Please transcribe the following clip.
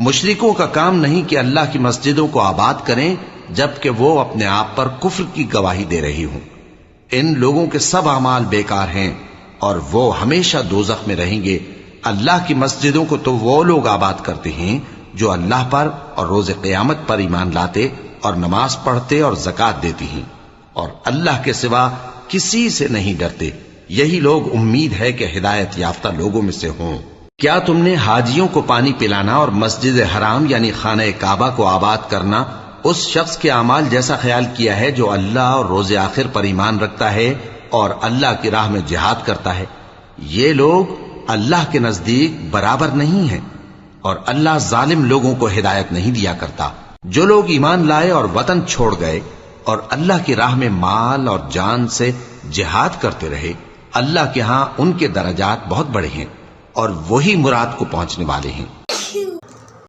مشرکوں کا کام نہیں کہ اللہ کی مسجدوں کو آباد کریں جبکہ وہ اپنے آپ پر کفر کی گواہی دے رہی ہوں۔ ان لوگوں کے سب اعمال بیکار ہیں اور وہ ہمیشہ دوزخ میں رہیں گے۔ اللہ کی مسجدوں کو تو وہ لوگ آباد کرتے ہیں جو اللہ پر اور روز قیامت پر ایمان لاتے اور نماز پڑھتے اور زکوٰۃ دیتی ہیں اور اللہ کے سوا کسی سے نہیں ڈرتے۔ یہی لوگ امید ہے کہ ہدایت یافتہ لوگوں میں سے ہوں۔ کیا تم نے حاجیوں کو پانی پلانا اور مسجد حرام یعنی خانہ کعبہ کو آباد کرنا اس شخص کے اعمال جیسا خیال کیا ہے جو اللہ اور روز آخر پر ایمان رکھتا ہے اور اللہ کی راہ میں جہاد کرتا ہے؟ یہ لوگ اللہ کے نزدیک برابر نہیں ہیں اور اللہ ظالم لوگوں کو ہدایت نہیں دیا کرتا۔ جو لوگ ایمان لائے اور وطن چھوڑ گئے اور اللہ کی راہ میں مال اور جان سے جہاد کرتے رہے، اللہ کے ہاں ان کے درجات بہت بڑے ہیں اور وہی مراد کو پہنچنے والے ہیں۔